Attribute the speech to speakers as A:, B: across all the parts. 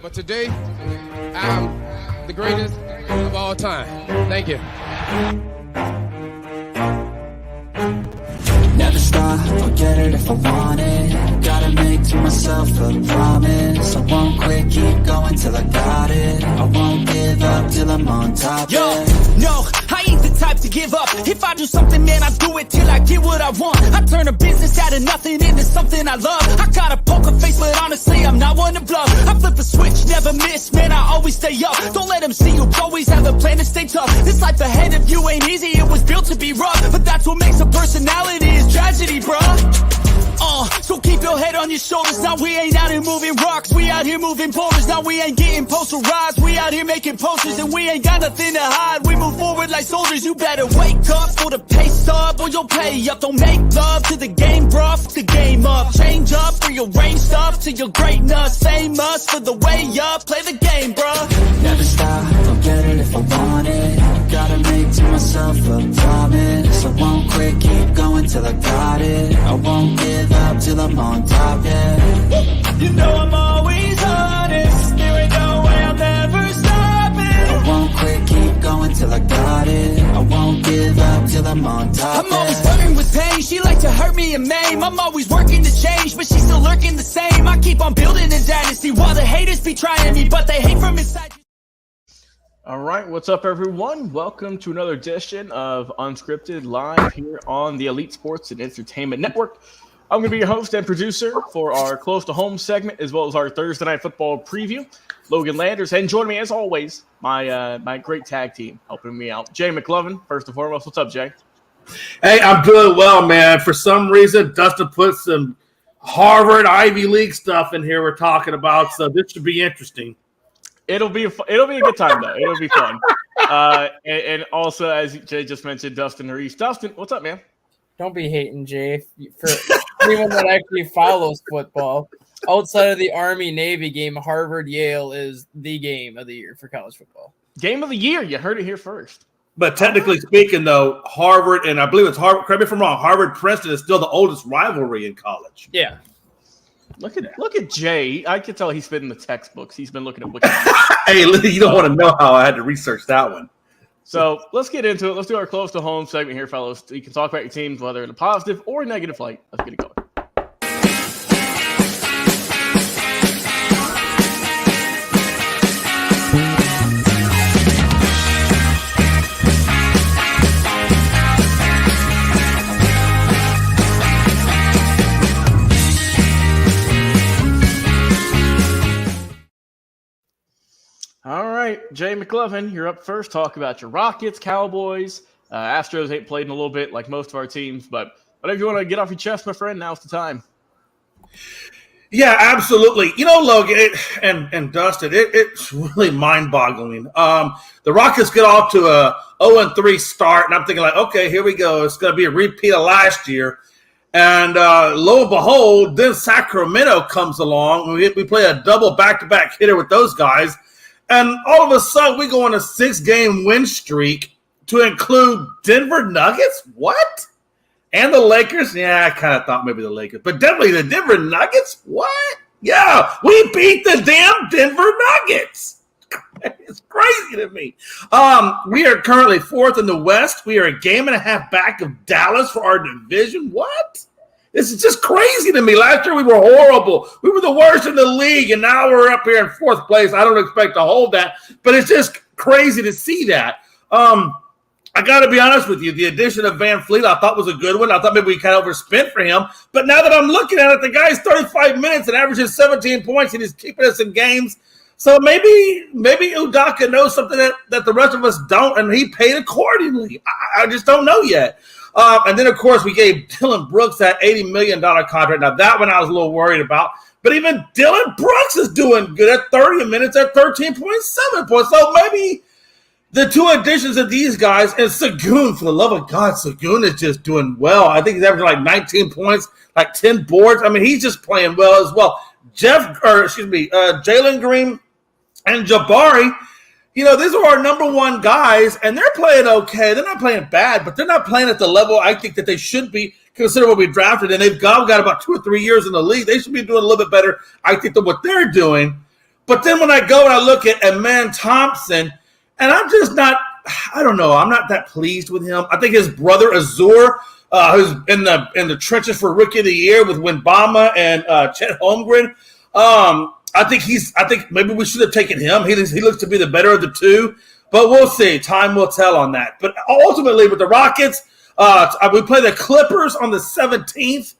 A: But today, I'm the greatest of all time. Thank you.
B: Never stop, I'll get it if I want it. Gotta make to myself a promise. I won't quit, keep going till I got it. I won't give up till I'm on top.
C: Yo, no, I ain't the type to give up. If I do something, man, I do it till I get what I want. I turn a business out of nothing into something I love. I got a poker face, but honestly, I'm not one to bluff. I flip a switch, never miss, man, I always stay up. Don't let them see you, always have a plan to stay tough. This life ahead of you ain't easy, it was built to be rough. But that's what makes a personality, is tragedy, bruh. So keep your head on your shoulders. Now we ain't out here moving rocks, we out here moving boulders. Now we ain't getting posterized, we out here making posters. And we ain't got nothing to hide, we move forward like soldiers. You better wake up for the pay stub, or you'll pay up. Don't make love to the game, bruh, fuck the game up. Change up, rearrange stuff to your greatness. Famous for the way up, play the game, bruh.
B: Never stop, I'll get it if I want it. Gotta make to myself a promise. I won't quit, keep going till I got it. I won't give up till I'm on top, yeah.
C: You know I'm always honest, there ain't no way I'll never stop it.
B: I won't quit, keep going till I got it. I won't give up till I'm on top,
C: I'm always flirting with pain, she like to hurt me and maim. I'm always working to change, but she's still lurking the same. I keep on building a dynasty while the haters be trying me, but they hate from inside.
D: All right, what's up, everyone? Welcome to another edition of Unscripted Live here on the Elite Sports and Entertainment Network. I'm going to be your host and producer for our Close to Home segment, as well as our Thursday Night Football preview, Logan Landers. And joining me, as always, my great tag team helping me out, Jay McLovin, first and foremost. What's up, Jay?
E: Hey, I'm doing well, man. For some reason, Dustin put some Harvard Ivy League stuff in here we're talking about, so this should be interesting.
D: It'll be a good time, though. It'll be fun. And also, as Jay just mentioned, Dustin Reese. Dustin, what's up, man?
F: Don't be hating, Jay. For anyone that actually follows football, outside of the Army-Navy game, Harvard-Yale is the game of the year for college football.
D: Game of the year. You heard it here first.
E: But technically speaking, though, Harvard, and I believe it's Harvard, correct me if I'm wrong, Harvard-Princeton is still the oldest rivalry in college.
F: Yeah.
D: Look at Jay. I can tell he's been in the textbooks. He's been looking at Wikipedia.
E: Hey, you don't want to know how I had to research that one.
D: So let's get into it. Let's do our close to home segment here, fellas. You can talk about your teams, whether in a positive or a negative light. Let's get it going. All right, Jay McLovin, you're up first. Talk about your Rockets, Cowboys. Astros ain't played in a little bit like most of our teams, but whatever you want to get off your chest, my friend, now's the time.
E: Yeah, absolutely. You know, Logan and Dustin, it's really mind-boggling. The Rockets get off to a 0-3 start, and I'm thinking like, okay, here we go. It's going to be a repeat of last year. And lo and behold, then Sacramento comes along. We play a double back-to-back hitter with those guys. And all of a sudden, we go on a 6-game win streak to include Denver Nuggets? What? And the Lakers? Yeah, I kind of thought maybe the Lakers. But definitely the Denver Nuggets? What? Yeah, we beat the damn Denver Nuggets. It's crazy to me. We are currently 4th in the West. We are a game and a half back of Dallas for our division. What? This is just crazy to me. Last year we were horrible. We were the worst in the league, and now we're up here in 4th place. I don't expect to hold that, but it's just crazy to see that. I got to be honest with you. The addition of Van Fleet I thought was a good one. I thought maybe we kind of overspent for him. But now that I'm looking at it, the guy's 35 minutes and averages 17 points, and he's keeping us in games. So maybe Udaka knows something that the rest of us don't, and he paid accordingly. I just don't know yet. And then, of course, we gave Dylan Brooks that $80 million contract. Now, that one I was a little worried about. But even Dylan Brooks is doing good at 30 minutes at 13.7 points. So maybe the two additions of these guys, and Sagoon, for the love of God, Sagoon is just doing well. I think he's averaging like 19 points, like 10 boards. I mean, he's just playing well as well. Jalen Green and Jabari, you know, these are our number one guys, and they're playing okay. They're not playing bad, but they're not playing at the level I think that they should be, considering what we drafted. And they've got about 2 or 3 years in the league. They should be doing a little bit better, I think, than what they're doing. But then when I go and I look at Amen Thompson, and I'm just not – I don't know. I'm not that pleased with him. I think his brother Azur, who's in the trenches for Rookie of the Year with Wembanyama and Chet Holmgren, I think maybe we should have taken him. He looks to be the better of the two. But we'll see. Time will tell on that. But ultimately with the Rockets, we play the Clippers on the 17th.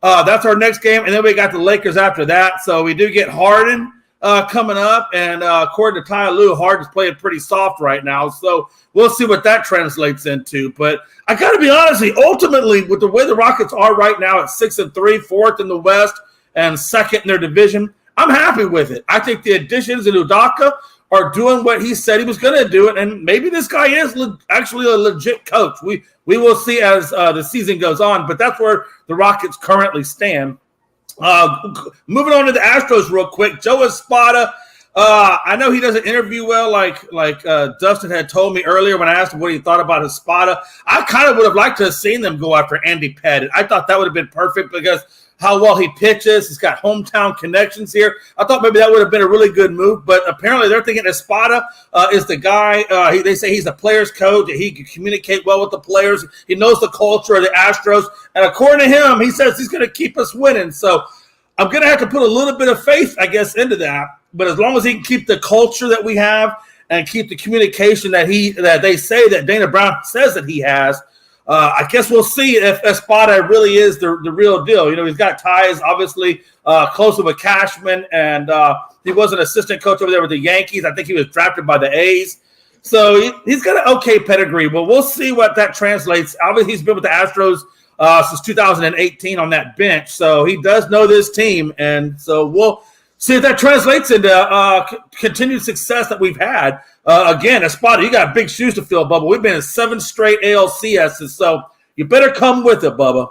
E: That's our next game. And then we got the Lakers after that. So we do get Harden coming up. And according to Ty Lue, Harden's playing pretty soft right now. So we'll see what that translates into. But I got to be honest, ultimately, with the way the Rockets are right now at 6-3, fourth in the West, and second in their division, I'm happy with it. I think the additions in Udoka are doing what he said he was going to do, and maybe this guy is actually a legit coach. We will see as the season goes on, but that's where the Rockets currently stand. Moving on to the Astros real quick, Joe Espada. I know he doesn't interview well like Dustin had told me earlier when I asked him what he thought about Espada. I kind of would have liked to have seen them go after Andy Pettitte. I thought that would have been perfect because how well he pitches. He's got hometown connections here. I thought maybe that would have been a really good move, but apparently they're thinking Espada is the guy. They say he's the players' coach. He can communicate well with the players. He knows the culture of the Astros, and according to him, he says he's going to keep us winning. So I'm going to have to put a little bit of faith, I guess, into that. But as long as he can keep the culture that we have and keep the communication that they say that Dana Brown says that he has, I guess we'll see if Espada really is the real deal. You know, he's got ties, obviously, close with Cashman, and he was an assistant coach over there with the Yankees. I think he was drafted by the A's. So he's got an okay pedigree, but we'll see what that translates. Obviously, he's been with the Astros since 2018 on that bench, so he does know this team, and so we'll see if that translates into continued success that we've had. Again, Espada, you got big shoes to fill, Bubba. We've been in 7 straight ALCSs, so you better come with it, Bubba.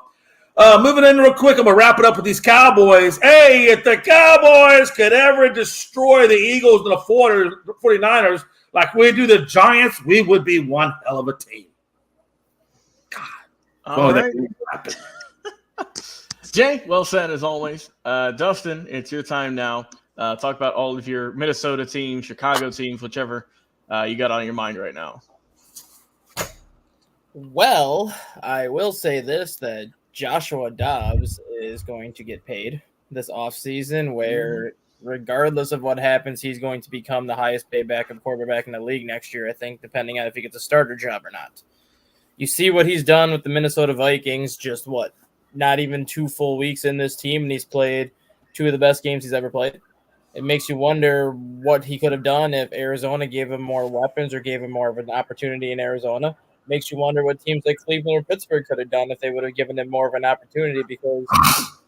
E: Moving in real quick, I'm going to wrap it up with these Cowboys. Hey, if the Cowboys could ever destroy the Eagles and the 49ers like we do the Giants, we would be one hell of a team. God.
D: All right. Jay, well said as always. Dustin, it's your time now. Talk about all of your Minnesota teams, Chicago teams, whichever you got on your mind right now.
F: Well, I will say this, that Joshua Dobbs is going to get paid this offseason, where regardless of what happens, he's going to become the highest paid backup quarterback in the league next year, I think, depending on if he gets a starter job or not. You see what he's done with the Minnesota Vikings, just not even 2 full weeks in this team, and he's played 2 of the best games he's ever played. It makes you wonder what he could have done if Arizona gave him more weapons or gave him more of an opportunity in Arizona. Makes you wonder what teams like Cleveland or Pittsburgh could have done if they would have given him more of an opportunity, because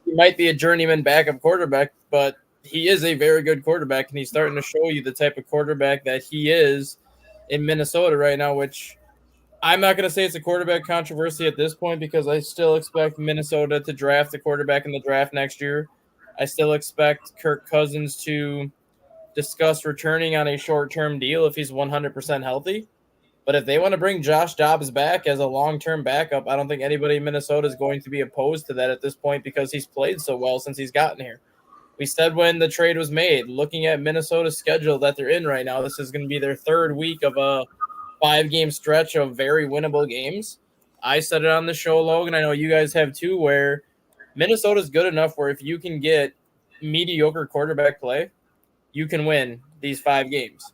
F: he might be a journeyman backup quarterback, but he is a very good quarterback, and he's starting to show you the type of quarterback that he is in Minnesota right now, which I'm not going to say it's a quarterback controversy at this point, because I still expect Minnesota to draft a quarterback in the draft next year. I still expect Kirk Cousins to discuss returning on a short-term deal if he's 100% healthy. But if they want to bring Josh Dobbs back as a long-term backup, I don't think anybody in Minnesota is going to be opposed to that at this point, because he's played so well since he's gotten here. We said when the trade was made, looking at Minnesota's schedule that they're in right now, this is going to be their 3rd week of a 5-game stretch of very winnable games. I said it on the show, Logan. I know you guys have too, where Minnesota's good enough where if you can get mediocre quarterback play, you can win these 5 games.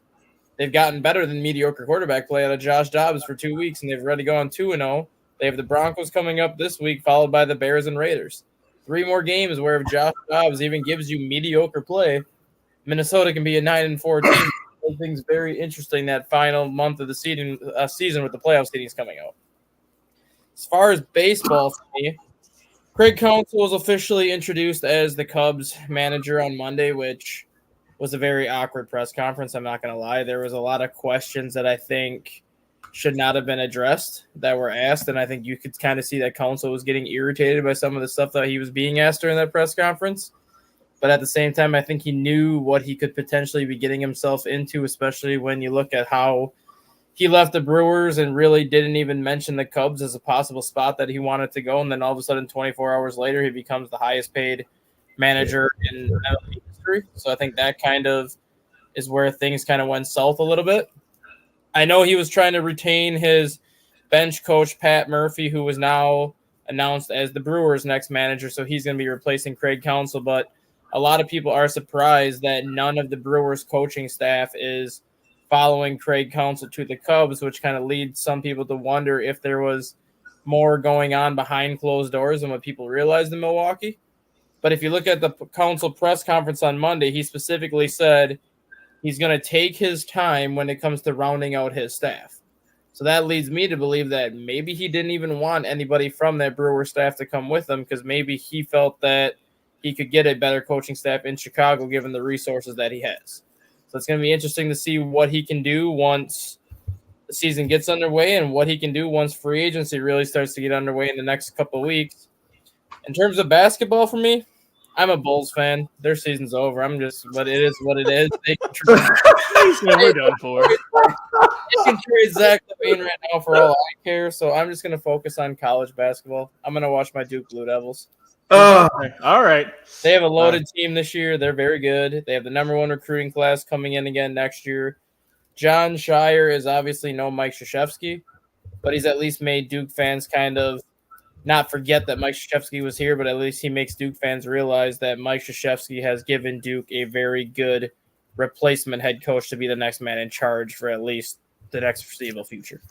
F: They've gotten better than mediocre quarterback play out of Josh Dobbs for 2 weeks, and they've already gone 2-0. They have the Broncos coming up this week, followed by the Bears and Raiders. 3 more games where if Josh Dobbs even gives you mediocre play, Minnesota can be a 9-4 team. Things very interesting that final month of the season with the playoff seedings coming out. As far as baseball for me, Craig Counsell was officially introduced as the Cubs manager on Monday, which was a very awkward press conference. I'm not going to lie. There was a lot of questions that I think should not have been addressed that were asked, and I think you could kind of see that Counsell was getting irritated by some of the stuff that he was being asked during that press conference. But at the same time, I think he knew what he could potentially be getting himself into, especially when you look at how he left the Brewers and really didn't even mention the Cubs as a possible spot that he wanted to go. And then all of a sudden, 24 hours later, he becomes the highest paid manager in MLB history. So I think that kind of is where things kind of went south a little bit. I know he was trying to retain his bench coach, Pat Murphy, who was now announced as the Brewers' next manager, so he's going to be replacing Craig Counsell, but a lot of people are surprised that none of the Brewers' coaching staff is following Craig Counsell to the Cubs, which kind of leads some people to wonder if there was more going on behind closed doors than what people realized in Milwaukee. But if you look at the Counsell press conference on Monday, he specifically said he's going to take his time when it comes to rounding out his staff. So that leads me to believe that maybe he didn't even want anybody from that Brewer staff to come with him because maybe he felt that he could get a better coaching staff in Chicago given the resources that he has. So it's going to be interesting to see what he can do once the season gets underway and what he can do once free agency really starts to get underway in the next couple of weeks. In terms of basketball for me, I'm a Bulls fan. Their season's over. But it is what it is. They
D: We're done for.
F: They can trade Zach LaVine right now for all I care. So I'm just going to focus on college basketball. I'm going to watch my Duke Blue Devils.
D: All right.
F: They have a loaded team this year. They're very good. They have the number one recruiting class coming in again next year. John Shire is obviously no Mike Krzyzewski, but he's at least made Duke fans kind of not forget that Mike Krzyzewski was here, but at least he makes Duke fans realize that Mike Krzyzewski has given Duke a very good replacement head coach to be the next man in charge for at least the next foreseeable future.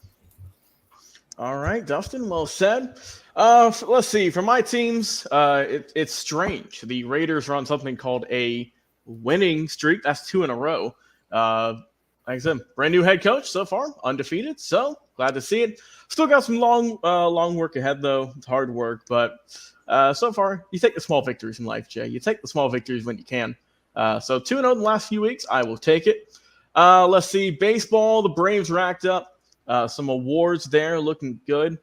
D: All right, Dustin, well said. Let's see. For my teams, it's strange. The Raiders are on something called a winning streak. That's 2 in a row. Like I said, brand new head coach so far, undefeated. So glad to see it. Still got some long work ahead, though. It's hard work, but so far, you take the small victories in life, Jay. You take the small victories when you can. So 2-0 in the last few weeks, I will take it. Let's see. Baseball, the Braves racked up some awards there, looking good.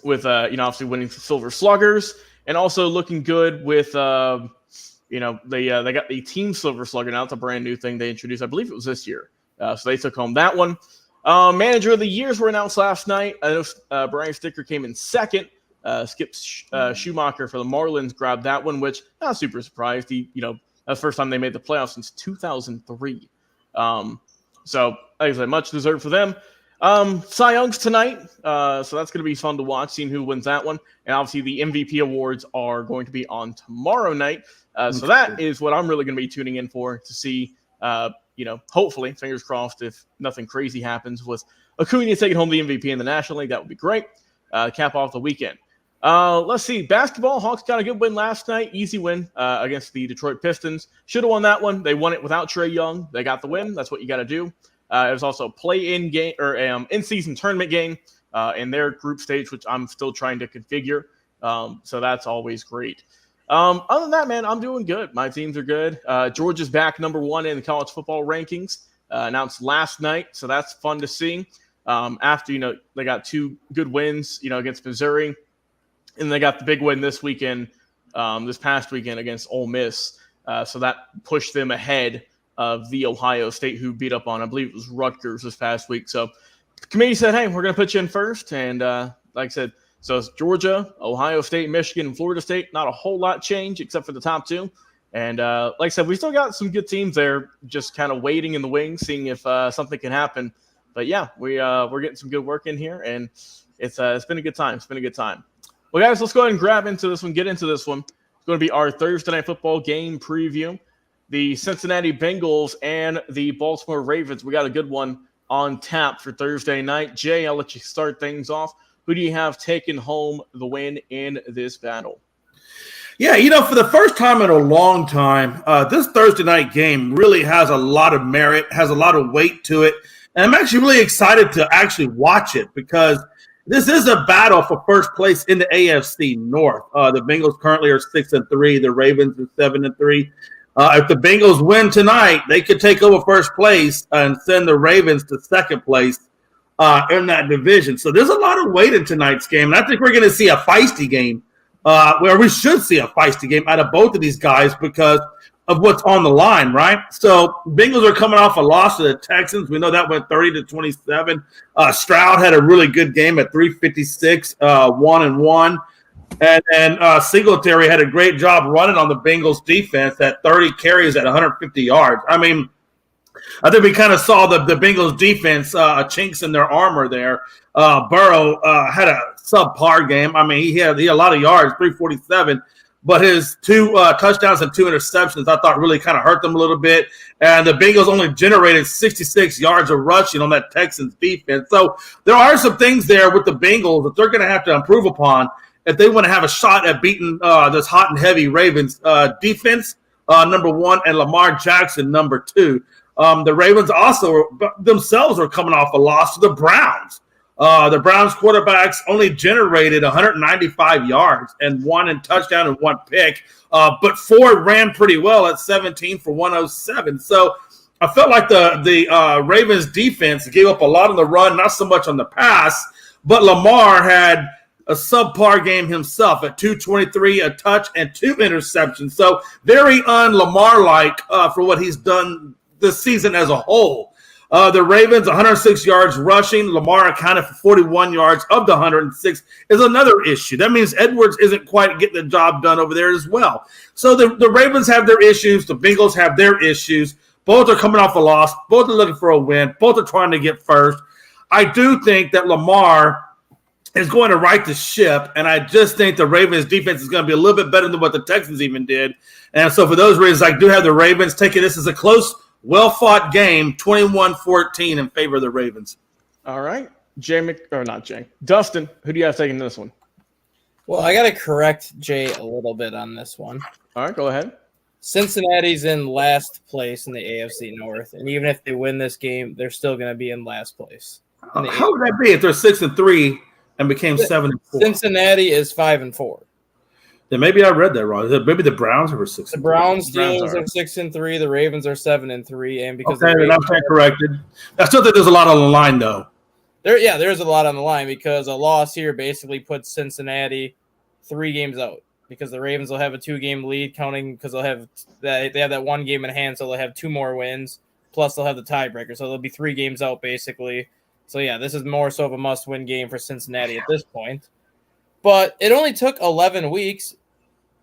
D: With obviously winning Silver Sluggers, and also looking good with they got the Team Silver Slugger now. It's a brand new thing they introduced. I believe it was this year. So they took home that one. Manager of the Years were announced last night. I know Brian Sticker came in second. Skip Schumacher for the Marlins grabbed that one, which not super surprised. That's the first time they made the playoffs since 2003. So like I said, much deserved for them. Cy Young's tonight, so that's going to be fun to watch, seeing who wins that one. And obviously the MVP awards are going to be on tomorrow night. So that is what I'm really going to be tuning in for to see, hopefully, fingers crossed, if nothing crazy happens with Acuna taking home the MVP in the National League, that would be great. Cap off the weekend. Let's see. Basketball, Hawks got a good win last night. Easy win against the Detroit Pistons. Should have won that one. They won it without Trae Young. They got the win. That's what you got to do. It was also a play-in game or in-season tournament game in their group stage, which I'm still trying to configure. So that's always great. Other than that, man, I'm doing good. My teams are good. Georgia's back number 1 in the college football rankings, announced last night. So that's fun to see. After, they got 2 good wins, against Missouri. And they got the big win this weekend, this past weekend against Ole Miss. So that pushed them ahead of the Ohio State, who beat up on, I believe it was Rutgers this past week. So the committee said, hey, we're going to put you in first. And like I said, so it's Georgia, Ohio State, Michigan, and Florida State. Not a whole lot change except for the top 2. And like I said, we still got some good teams there, just kind of waiting in the wings, seeing if something can happen. But yeah, we're getting some good work in here, and it's been a good time. It's been a good time. Well, guys, let's go ahead and get into this one. It's going to be our Thursday Night Football game preview. The Cincinnati Bengals and the Baltimore Ravens. We got a good one on tap for Thursday night. Jay, I'll let you start things off. Who do you have taken home the win in this battle?
E: Yeah, for the first time in a long time, this Thursday night game really has a lot of merit, has a lot of weight to it. And I'm actually really excited to actually watch it because this is a battle for first place in the AFC North. The Bengals currently are 6-3. The Ravens are 7-3. If the Bengals win tonight, they could take over first place and send the Ravens to second place in that division. So there's a lot of weight in tonight's game. And I think we're going to see a feisty game, where we should see a feisty game out of both of these guys because of what's on the line, right? So Bengals are coming off a loss to the Texans. We know that went 30-27. Stroud had a really good game at 356, 1-1. And Singletary had a great job running on the Bengals defense at 30 carries at 150 yards. I mean, I think we kind of saw the Bengals defense chinks in their armor there. Burrow had a subpar game. I mean, he had a lot of yards, 347, but his 2 touchdowns and 2 interceptions I thought really kind of hurt them a little bit. And the Bengals only generated 66 yards of rushing on that Texans defense. So there are some things there with the Bengals that they're going to have to improve upon if they want to have a shot at beating this hot and heavy Ravens defense, number 1, and Lamar Jackson, number 2. The Ravens also themselves are coming off a loss to the Browns. The Browns quarterbacks only generated 195 yards and 1 touchdown and 1 pick, but Ford ran pretty well at 17 for 107. So I felt like the Ravens defense gave up a lot on the run, not so much on the pass, but Lamar had a subpar game himself at 223, a touch, and 2 interceptions. So very un-Lamar-like for what he's done this season as a whole. The Ravens, 106 yards rushing. Lamar accounted for 41 yards of the 106 is another issue. That means Edwards isn't quite getting the job done over there as well. So the Ravens have their issues. The Bengals have their issues. Both are coming off a loss. Both are looking for a win. Both are trying to get first. I do think that Lamar is going to right the ship, and I just think the Ravens defense is going to be a little bit better than what the Texans even did. And so for those reasons, I do have the Ravens taking this as a close, well-fought game, 21-14 in favor of the Ravens.
D: All right. Dustin, who do you have taking this one?
F: Well, I got to correct Jay a little bit on this one.
D: All right, go ahead.
F: Cincinnati's in last place in the AFC North, and even if they win this game, they're still going to be in last place.
E: How would that be if they're 6-3 and became 7-4?
F: Cincinnati is 5-4.
E: Then maybe I read that wrong. Maybe the Browns were 6-3.
F: The Browns, Steelers are 6-3. The Ravens are 7-3, and because
E: I'm corrected. I still think there's a lot on the line, though.
F: There's a lot on the line because a loss here basically puts Cincinnati 3 games out. Because the Ravens will have a 2-game lead, counting because they have that 1 game in hand, so they'll have 2 more wins. Plus, they'll have the tiebreaker, so they'll be 3 games out basically. So yeah, this is more so of a must-win game for Cincinnati at this point. But it only took 11 weeks,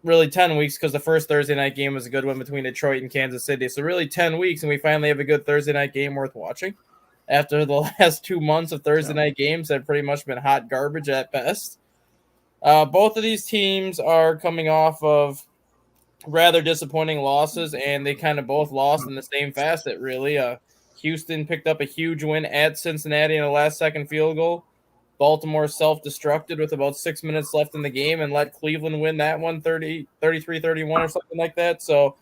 F: really 10 weeks, because the first Thursday night game was a good one between Detroit and Kansas City. So really 10 weeks, and we finally have a good Thursday night game worth watching. After the last 2 months of Thursday night games that have pretty much been hot garbage at best. Both of these teams are coming off of rather disappointing losses, and they kind of both lost in the same facet, really. Houston picked up a huge win at Cincinnati in a last-second field goal. Baltimore self-destructed with about 6 minutes left in the game and let Cleveland win that one 33-31 or something like that. So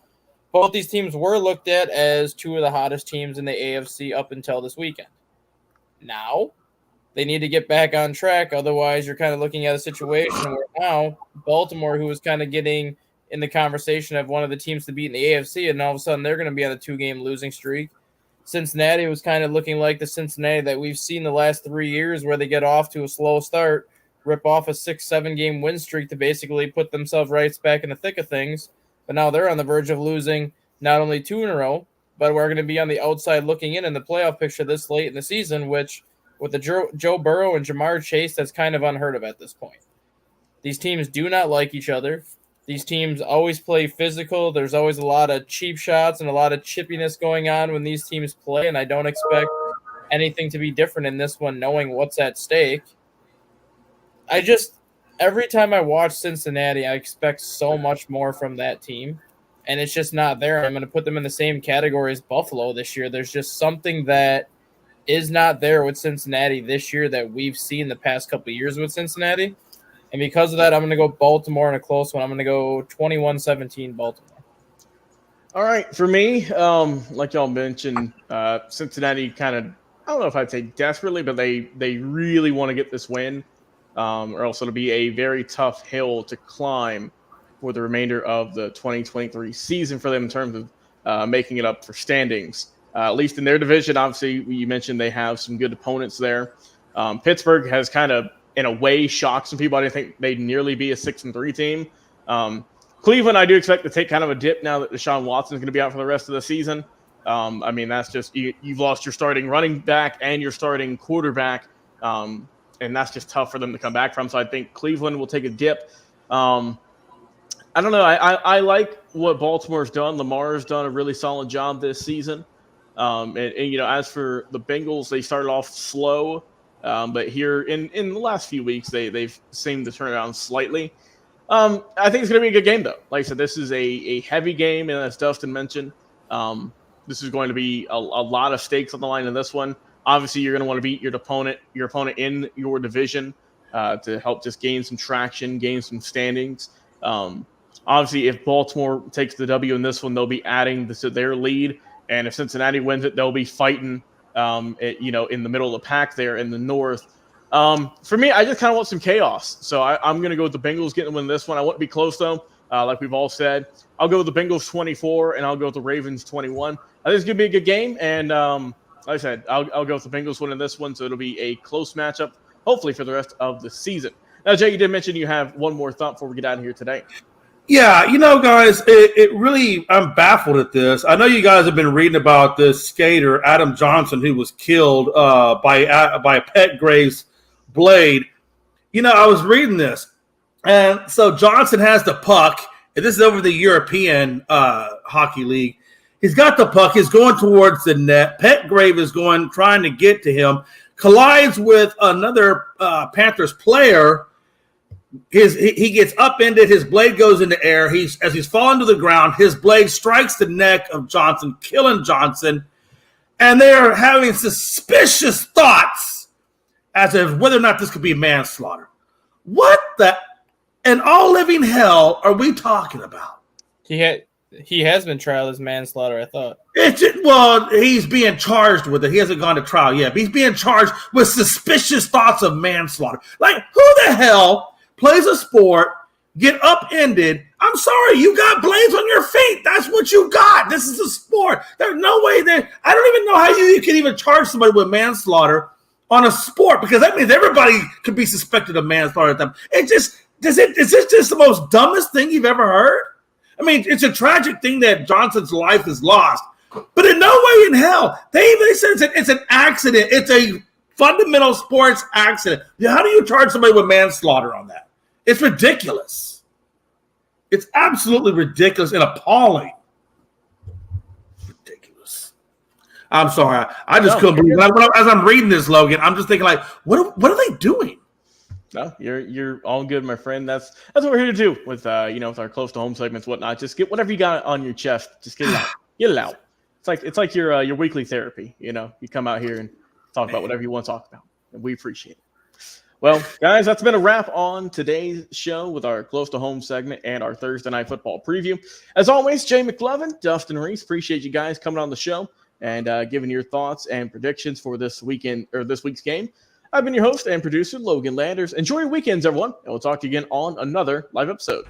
F: both these teams were looked at as 2 of the hottest teams in the AFC up until this weekend. Now, they need to get back on track. Otherwise, you're kind of looking at a situation where now Baltimore, who was kind of getting in the conversation of one of the teams to beat in the AFC, and all of a sudden they're going to be on a 2-game losing streak. Cincinnati was kind of looking like the Cincinnati that we've seen the last 3 years where they get off to a slow start, rip off a 6-7 game win streak to basically put themselves right back in the thick of things. But now they're on the verge of losing not only 2 in a row, but we're going to be on the outside looking in the playoff picture this late in the season, which with the Joe Burrow and Jamar Chase, that's kind of unheard of at this point. These teams do not like each other. These teams always play physical. There's always a lot of cheap shots and a lot of chippiness going on when these teams play, and I don't expect anything to be different in this one, knowing what's at stake. Every time I watch Cincinnati, I expect so much more from that team, and it's just not there. I'm going to put them in the same category as Buffalo this year. There's just something that is not there with Cincinnati this year that we've seen the past couple of years with Cincinnati. And because of that, I'm going to go Baltimore in a close one. I'm going to go 21-17 Baltimore.
D: All right. For me, like y'all mentioned, Cincinnati kind of, I don't know if I'd say desperately, but they really want to get this win, or else it'll be a very tough hill to climb for the remainder of the 2023 season for them in terms of making it up for standings. At least in their division, obviously, you mentioned they have some good opponents there. Pittsburgh has kind of, in a way, shocked some people. I didn't think they'd nearly be a 6-3 team. Cleveland, I do expect to take kind of a dip now that Deshaun Watson is going to be out for the rest of the season. I mean, that's just you've lost your starting running back and your starting quarterback, and that's just tough for them to come back from. So I think Cleveland will take a dip. I don't know. I like what Baltimore's done. Lamar's done a really solid job this season. And as for the Bengals, they started off slow, but here in the last few weeks, they've seemed to turn around slightly. I think it's going to be a good game, though. Like I said, this is a heavy game, and as Dustin mentioned, this is going to be a lot of stakes on the line in this one. Obviously, you're going to want to beat your opponent in your division to help just gain some traction, gain some standings. Obviously, if Baltimore takes the W in this one, they'll be adding to their lead. And if Cincinnati wins it, they'll be fighting, in the middle of the pack there in the north. For me, I just kind of want some chaos. So I'm going to go with the Bengals getting to win this one. I want to be close, though, like we've all said. I'll go with the Bengals 24, and I'll go with the Ravens 21. I think it's going to be a good game. And like I said, I'll go with the Bengals winning this one. So it'll be a close matchup, hopefully, for the rest of the season. Now, Jay, you did mention you have one more thought before we get out of here today.
E: Yeah, guys, it really, I'm baffled at this. I know you guys have been reading about this skater, Adam Johnson, who was killed by a Petgrave's blade. I was reading this. And so Johnson has the puck, and this is over the European Hockey League. He's got the puck. He's going towards the net. Petgrave is trying to get to him, collides with another Panthers player. He gets upended. His blade goes into air. As he's falling to the ground, his blade strikes the neck of Johnson, killing Johnson. And they're having suspicious thoughts as to whether or not this could be manslaughter. What the in all living hell are we talking about?
F: He has been trialed as manslaughter, I thought.
E: He's being charged with it. He hasn't gone to trial yet. But he's being charged with suspicious thoughts of manslaughter. Like, who the hell plays a sport, get upended? I'm sorry, you got blades on your feet. That's what you got. This is a sport. There's no way that I don't even know how you can even charge somebody with manslaughter on a sport, because that means everybody could be suspected of manslaughter at them. Is this just the most dumbest thing you've ever heard? I mean, it's a tragic thing that Johnson's life is lost, but in no way in hell. They said it's an accident. It's a fundamental sports accident. How do you charge somebody with manslaughter on that? It's ridiculous. It's absolutely ridiculous and appalling. Ridiculous. I'm sorry. I just couldn't believe it. As I'm reading this, Logan, I'm just thinking, like, what are they doing?
D: No, you're all good, my friend. That's what we're here to do with with our close to home segments, whatnot. Just get whatever you got on your chest. Just get it out. Get it out. It's like your weekly therapy. You come out here and talk about whatever you want to talk about, and we appreciate it. Well, guys, that's been a wrap on today's show with our close to home segment and our Thursday night football preview. As always, Jay McLovin, Dustin Reese, appreciate you guys coming on the show and giving your thoughts and predictions for this week's game. I've been your host and producer, Logan Landers. Enjoy your weekends, everyone, and we'll talk to you again on another live episode.